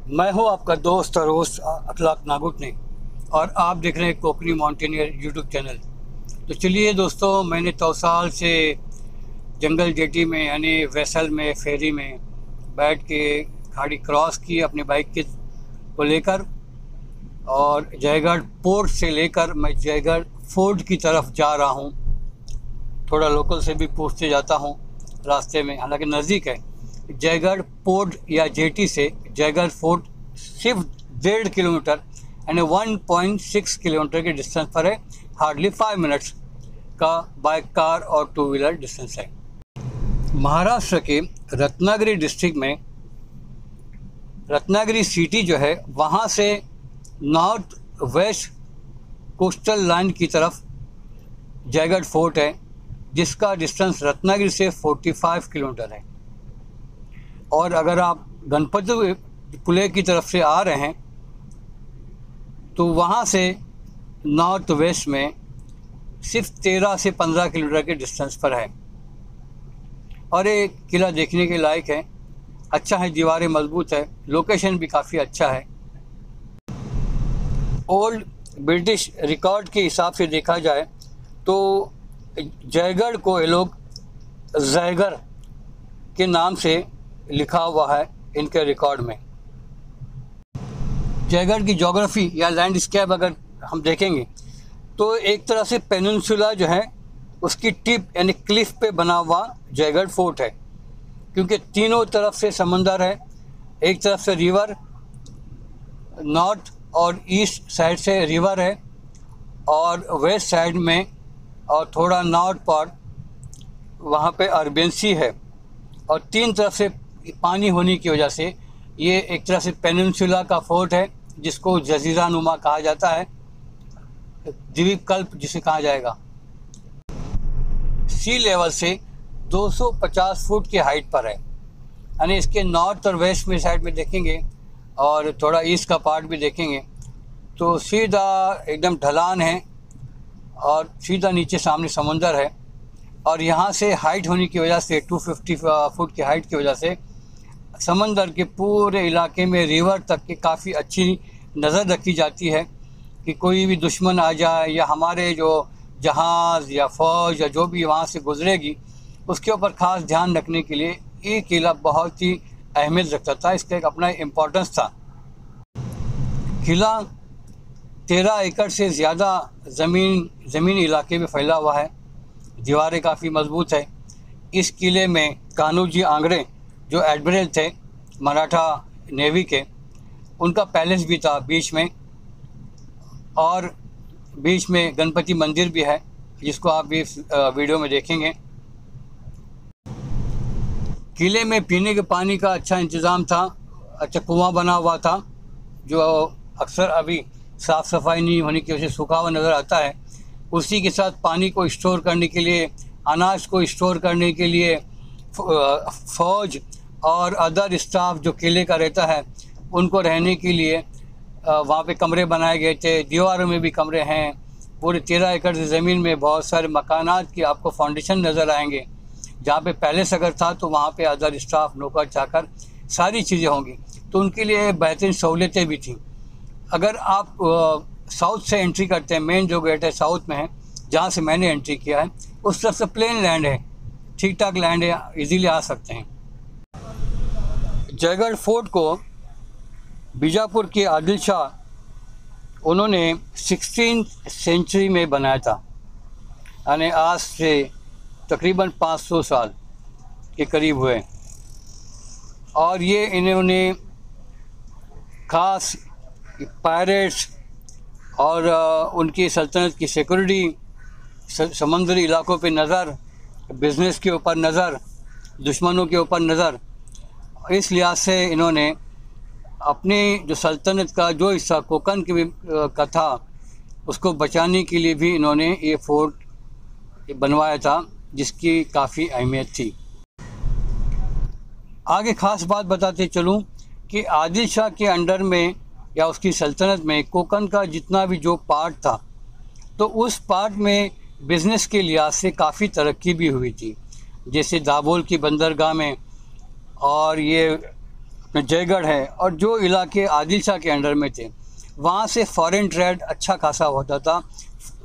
मैं हूं आपका दोस्त और होस्ट अखलाक नागुटने और आप देख रहे हैं कोकनी माउंटेनियर यूट्यूब चैनल। तो चलिए दोस्तों, मैंने तौसाल से जंगल जेटी में यानी वेसल में फेरी में बैठ के खाड़ी क्रॉस की अपनी बाइक के को लेकर, और जयगढ़ पोर्ट से लेकर मैं जयगढ़ फोर्ट की तरफ जा रहा हूं। थोड़ा लोकल से भी पूछते जाता हूं रास्ते में, हालांकि नज़दीक है। जयगढ़ पोर्ट या जेटी से जयगढ़ फोर्ट सिर्फ 1.5 किलोमीटर यानी 1.6 किलोमीटर के डिस्टेंस पर है। हार्डली 5 मिनट्स का बाय कार और 2 व्हीलर डिस्टेंस है। महाराष्ट्र के रत्नागिरी डिस्ट्रिक्ट में रत्नागिरी सिटी जो है, वहाँ से नॉर्थ वेस्ट कोस्टल लाइन की तरफ जयगढ़ फोर्ट है, जिसका डिस्टेंस रत्नागिरी से 45 किलोमीटर है। और अगर आप गणपतिपुले की तरफ से आ रहे हैं तो वहाँ से नॉर्थ वेस्ट में सिर्फ 13 से 15 किलोमीटर के डिस्टेंस पर है। और ये किला देखने के लायक है, अच्छा है, दीवारें मजबूत है, लोकेशन भी काफ़ी अच्छा है। ओल्ड ब्रिटिश रिकॉर्ड के हिसाब से देखा जाए तो जयगढ़ को ये लोग जयगढ़ के नाम से लिखा हुआ है इनके रिकॉर्ड में। जयगढ़ की ज्योग्राफी या लैंडस्केप अगर हम देखेंगे तो एक तरह से पेनिनसुला जो है उसकी टिप यानी क्लिफ पे बना हुआ जयगढ़ फोर्ट है, क्योंकि तीनों तरफ से समंदर है। एक तरफ से रिवर, नॉर्थ और ईस्ट साइड से रिवर है, और वेस्ट साइड में और थोड़ा नॉर्थ पर वहाँ पे अरबियन सी है। और तीन तरफ से पानी होने की वजह से ये एक तरह से पेनिनसुला का फोर्ट है, जिसको जजीरा नुमा कहा जाता है, द्वीपकल्प जिसे कहा जाएगा। सी लेवल से 250 फुट की हाइट पर है, यानी इसके नॉर्थ और वेस्ट में साइड में देखेंगे और थोड़ा ईस्ट का पार्ट भी देखेंगे तो सीधा एकदम ढलान है और सीधा नीचे सामने समुंदर है। और यहाँ से हाइट होने की वजह से 250 फुट की हाइट की वजह से समंदर के पूरे इलाके में रिवर तक की काफ़ी अच्छी नज़र रखी जाती है कि कोई भी दुश्मन आ जाए या हमारे जो जहाज़ या फ़ौज या जो भी वहाँ से गुजरेगी उसके ऊपर ख़ास ध्यान रखने के लिए ये किला बहुत ही अहमियत रखता था। इसका एक अपना इम्पोर्टेंस था। किला 13 एकड़ से ज़्यादा ज़मीन इलाके में फैला हुआ है, दीवारें काफ़ी मजबूत है। इस किले में कान्होजी आंग्रे जो एडमिरल थे मराठा नेवी के, उनका पैलेस भी था बीच में, और बीच में गणपति मंदिर भी है जिसको आप भी वीडियो में देखेंगे। किले में पीने के पानी का अच्छा इंतज़ाम था, अच्छा कुआं बना हुआ था जो अक्सर अभी साफ़ सफाई नहीं होने की वजह से सूखा हुआ नज़र आता है। उसी के साथ पानी को स्टोर करने के लिए, अनाज को स्टोर करने के लिए फ़ौज और अदर स्टाफ जो किले का रहता है उनको रहने के लिए वहाँ पे कमरे बनाए गए थे। दीवारों में भी कमरे हैं। पूरे 13 एकड़ की ज़मीन में बहुत सारे मकानात की आपको फाउंडेशन नज़र आएंगे। जहाँ पे पैलेस अगर था तो वहाँ पे अदर स्टाफ, नौकर चाकर, सारी चीज़ें होंगी, तो उनके लिए बेहतरीन सहूलियतें भी थी। अगर आप साउथ से एंट्री करते हैं, मेन जो गेट है साउथ में है जहाँ से मैंने एंट्री किया है, उस तरफ से प्लेन लैंड है, ठीक ठाक लैंड है, इजीली आ सकते हैं। जयगढ़ फोर्ट को बीजापुर के आदिल शाह उन्होंने 16th सेंचुरी में बनाया था, यानी आज से तकरीबन 500 साल के करीब हुए। और ये इन्होंने ख़ास पायरेट्स और उनकी सल्तनत की सिक्योरिटी, समुद्री इलाकों पे नज़र, बिज़नेस के ऊपर नज़र, दुश्मनों के ऊपर नज़र, इस लिहाज से इन्होंने अपनी जो सल्तनत का जो हिस्सा कोकन का था उसको बचाने के लिए भी इन्होंने ये फोर्ट बनवाया था, जिसकी काफ़ी अहमियत थी। आगे ख़ास बात बताते चलूँ कि आदिल शाह के अंडर में या उसकी सल्तनत में कोकन का जितना भी जो पार्ट था, तो उस पार्ट में बिज़नेस के लिहाज से काफ़ी तरक्की भी हुई थी। जैसे दाबोल की बंदरगाह में और ये जयगढ़ है और जो इलाके आदिल शाह के अंडर में थे, वहाँ से फॉरेन ट्रेड अच्छा खासा होता था।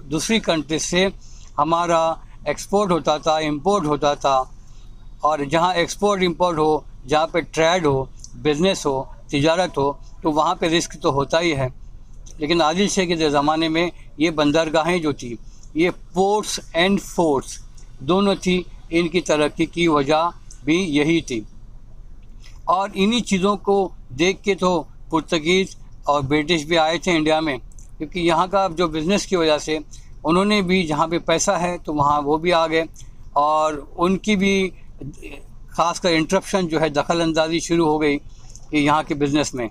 दूसरी कंट्री से हमारा एक्सपोर्ट होता था, इंपोर्ट होता था। और जहाँ एक्सपोर्ट इंपोर्ट हो, जहाँ पे ट्रेड हो, बिज़नेस हो, तिजारत हो, तो वहाँ पे रिस्क तो होता ही है। लेकिन आदिल शाह के ज़माने में ये बंदरगाहें जो थी, ये पोर्ट्स एंड फोर्ट्स दोनों थी। इनकी तरक्की की वजह भी यही थी। और इन्हीं चीज़ों को देख के तो पुर्तगीज़ और ब्रिटिश भी आए थे इंडिया में, क्योंकि यहाँ का जो बिज़नेस की वजह से उन्होंने भी, जहाँ पे पैसा है तो वहाँ वो भी आ गए, और उनकी भी ख़ासकर इंटरप्शन जो है, दखल अंदाजी शुरू हो गई कि यहाँ के बिज़नेस में।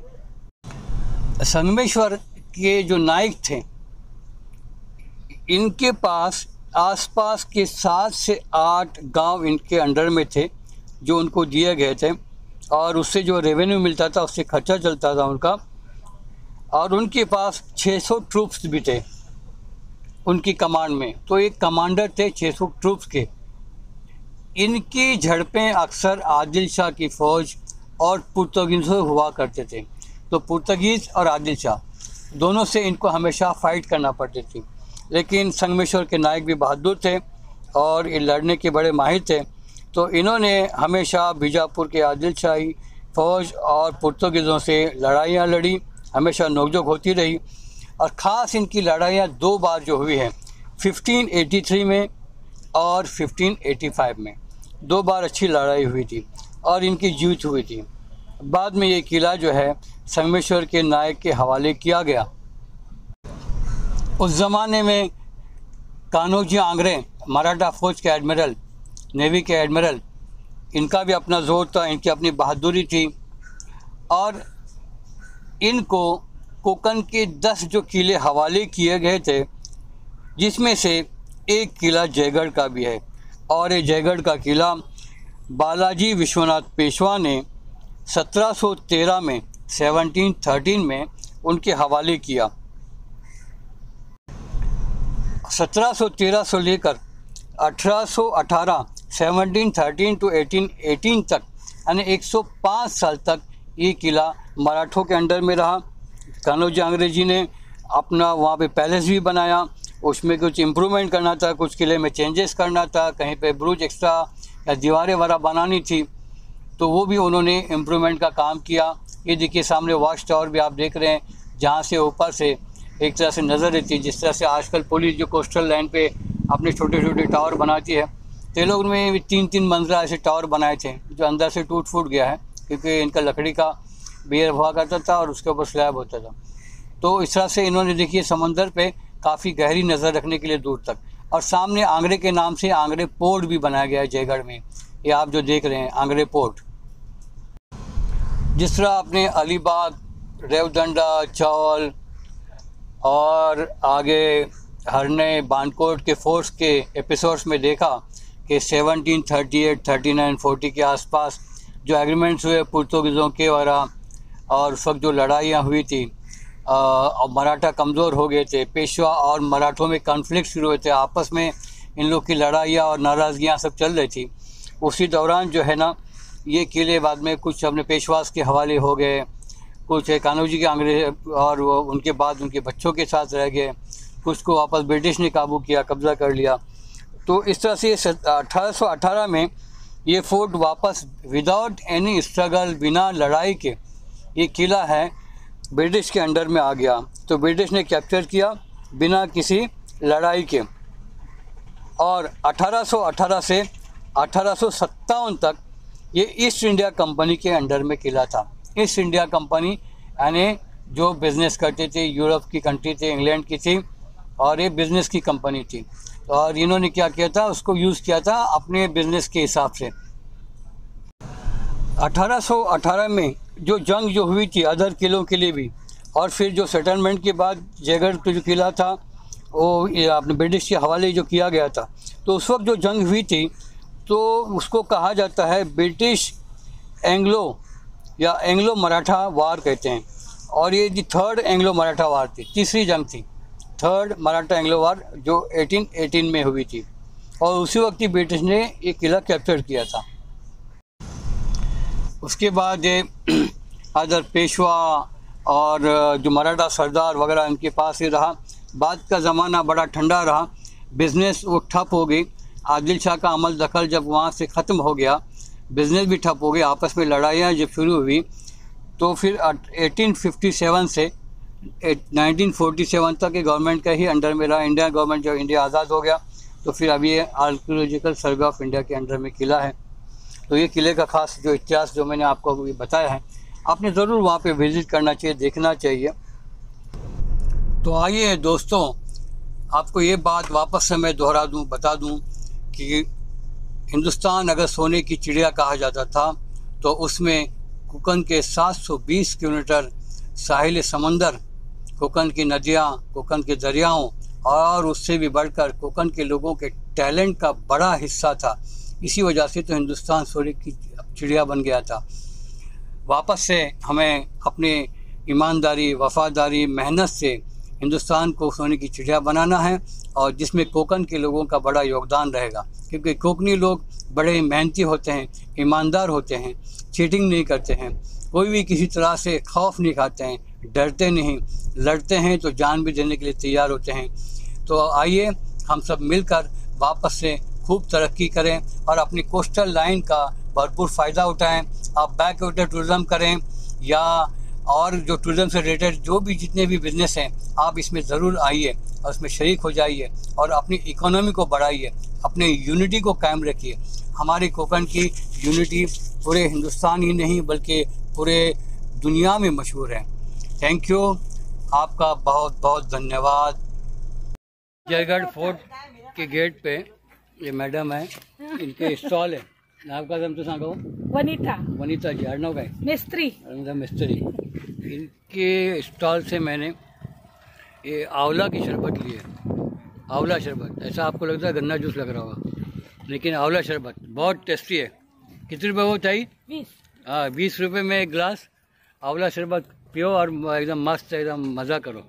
संगमेश्वर के जो नायक थे, इनके पास आसपास के 7 से 8 गांव इनके अंडर में थे जो उनको दिए गए थे, और उससे जो रेवेन्यू मिलता था उससे खर्चा चलता था उनका। और उनके पास 600 ट्रूप्स भी थे उनकी कमांड में। तो एक कमांडर थे 600 ट्रूप्स के। इनकी झड़पें अक्सर आदिल शाह की फ़ौज और पुर्तगीज़ से हुआ करते थे। तो पुर्तगीज़ और आदिल शाह दोनों से इनको हमेशा फ़ाइट करना पड़ती थी। लेकिन संगमेश्वर के नायक भी बहादुर थे और ये लड़ने के बड़े माहिर थे। तो इन्होंने हमेशा बीजापुर के आदिल शाही फ़ौज और पुर्तगीज़ों से लड़ाइयाँ लड़ी, हमेशा नोकझोंक होती रही। और ख़ास इनकी लड़ाइयाँ 2 बार जो हुई हैं, 1583 में और 1585 में 2 बार अच्छी लड़ाई हुई थी और इनकी जीत हुई थी। बाद में ये किला जो है संगमेश्वर के नायक के हवाले किया गया। उस ज़माने में कान्होजी आंग्रे, मराठा फ़ौज के एडमिरल, नेवी के एडमिरल, इनका भी अपना ज़ोर था, इनकी अपनी बहादुरी थी। और इनको कोंकण के 10 जो किले हवाले किए गए थे, जिसमें से एक किला जयगढ़ का भी है। और ये जयगढ़ का किला बालाजी विश्वनाथ पेशवा ने 1713 में 1713 में उनके हवाले किया। 1713 से लेकर 1818 1713 टू 1818 तक, यानी 105 साल तक ये किला मराठों के अंडर में रहा। कान्होजी आंग्रे जी ने अपना वहाँ पे पैलेस भी बनाया, उसमें कुछ इम्प्रूवमेंट करना था, कुछ किले में चेंजेस करना था, कहीं पे ब्रुज एक्स्ट्रा या दीवारें वगैरह बनानी थी, तो वो भी उन्होंने इम्प्रूवमेंट का काम किया। ये देखिए सामने वॉच टावर भी आप देख रहे हैं, जहाँ से ऊपर से एक तरह से नज़र रहती है। जिस तरह से आजकल पुलिस जो कोस्टल लाइन पे अपने छोटे छोटे टावर बनाती है, तो ये लोग में 3-3 मंजिला ऐसे टावर बनाए थे जो अंदर से टूट फूट गया है, क्योंकि इनका लकड़ी का बेयर हुआ करता था और उसके ऊपर स्लैब होता था। तो इस तरह से इन्होंने देखिए समंदर पे काफ़ी गहरी नज़र रखने के लिए दूर तक। और सामने आंग्रे के नाम से आंग्रे पोर्ट भी बनाया गया है जयगढ़ में, ये आप जो देख रहे हैं आंग्रे पोर्ट। जिस तरह आपने अलीबाग, रेवदंडा, चौल और आगे हरने, बानकोट के फोर्ट्स के एपिसोड्स में देखा कि 1738, 39, 40 के आसपास जो एग्रीमेंट्स हुए पुर्तगीज़ों के और उस वक्त जो लड़ाइयाँ हुई थी, और मराठा कमज़ोर हो गए थे, पेशवा और मराठों में कॉन्फ्लिक्ट शुरू हुए थे, आपस में इन लोग की लड़ाइयाँ और नाराज़गियाँ सब चल रही थी। उसी दौरान जो है ना, ये किले बाद में कुछ अपने पेशवास के हवाले हो गए, कुछ कान्होजी के आंग्रे और वो उनके बाद उनके बच्चों के साथ रह गए, कुछ को वापस ब्रिटिश ने काबू किया, कब्ज़ा कर लिया। तो इस तरह से 1818 में ये फोर्ट वापस विदाउट एनी स्ट्रगल, बिना लड़ाई के, ये किला है ब्रिटिश के अंडर में आ गया। तो ब्रिटिश ने कैप्चर किया बिना किसी लड़ाई के। और 1818 से 1857 तक ये ईस्ट इंडिया कंपनी के अंडर में किला था। ईस्ट इंडिया कंपनी यानी जो बिज़नेस करते थे, यूरोप की कंट्री थी, इंग्लैंड की थी, और ये बिज़नेस की कंपनी थी। और इन्होंने क्या किया था, उसको यूज़ किया था अपने बिज़नेस के हिसाब से। 1818 में जो जंग जो हुई थी अदर किलों के लिए भी, और फिर जो सेटलमेंट के बाद जयगढ़ का जो किला था वो अपने ब्रिटिश के हवाले जो किया गया था, तो उस वक्त जो जंग हुई थी तो उसको कहा जाता है ब्रिटिश एंग्लो या एंग्लो मराठा वार कहते हैं। और ये जी 3rd एंग्लो मराठा वार थी, तीसरी जंग थी, 3rd मराठा एंग्लो वार जो 1818 में हुई थी। और उसी वक्त ही ब्रिटिश ने ये किला कैप्चर किया था। उसके बाद अदर पेशवा और जो मराठा सरदार वगैरह इनके पास ही रहा। बाद का ज़माना बड़ा ठंडा रहा, बिज़नेस वो ठप हो गई। आदिल शाह का अमल दखल जब वहाँ से ख़त्म हो गया, बिज़नेस भी ठप हो गया, आपस में लड़ाइयाँ जब शुरू हुई, तो फिर 1857 से 1947 तक के गवर्नमेंट का ही अंडर में रहा। इंडिया गवर्नमेंट जब इंडिया आज़ाद हो गया तो फिर अभी ये आर्कियोलॉजिकल सर्वे ऑफ इंडिया के अंडर में किला है। तो ये किले का ख़ास जो इतिहास जो मैंने आपको अभी बताया है, आपने ज़रूर वहाँ पे विज़िट करना चाहिए, देखना चाहिए। तो आइए दोस्तों, आपको ये बात वापस से मैं दोहरा दूँ, बता दूँ कि हिंदुस्तान अगर सोने की चिड़िया कहा जाता था तो उसमें कोकन के 720 किलोमीटर साहिल समंदर, कोकन की नदियाँ, कोकन के दरियाओं और उससे भी बढ़कर कोकन के लोगों के टैलेंट का बड़ा हिस्सा था। इसी वजह से तो हिंदुस्तान सोने की चिड़िया बन गया था। वापस से हमें अपनी ईमानदारी, वफादारी, मेहनत से हिंदुस्तान को सोने की चिड़िया बनाना है, और जिसमें कोकन के लोगों का बड़ा योगदान रहेगा, क्योंकि कोकनी लोग बड़े मेहनती होते हैं, ईमानदार होते हैं, चीटिंग नहीं करते हैं, कोई भी किसी तरह से खौफ नहीं खाते हैं, डरते नहीं, लड़ते हैं तो जान भी देने के लिए तैयार होते हैं। तो आइए हम सब मिलकर वापस से खूब तरक्की करें और अपनी कोस्टल लाइन का भरपूर फ़ायदा उठाएं। आप बैक वाटर टूरिज़्म करें या और जो टूरिज़्म से रिलेटेड जो भी जितने भी बिज़नेस हैं, आप इसमें ज़रूर आइए और उसमें शरीक हो जाइए और अपनी इकोनॉमी को बढ़ाइए, अपने यूनिटी को कायम रखिए। हमारी कोकन की यूनिटी पूरे हिंदुस्तान ही नहीं बल्कि पूरे दुनिया में मशहूर है। थैंक यू, आपका बहुत बहुत धन्यवाद। जयगढ़ फोर्ट के गेट पे ये मैडम है, इनके स्टॉल है। आपका नाम तो सांगो? वनीता जी, अर्णव है मिस्त्री। इनके स्टॉल से मैंने ये आंवला की शरबत ली है। आंवला शरबत, ऐसा आपको लगता है गन्ना जूस लग रहा होगा, लेकिन आंवला शरबत बहुत टेस्टी है। कितने रुपये वो चाहिए? 20। हाँ, 20 रुपये में एक गिलास आंवला शरबत पियो और एकदम मस्त, एकदम मज़ा करो।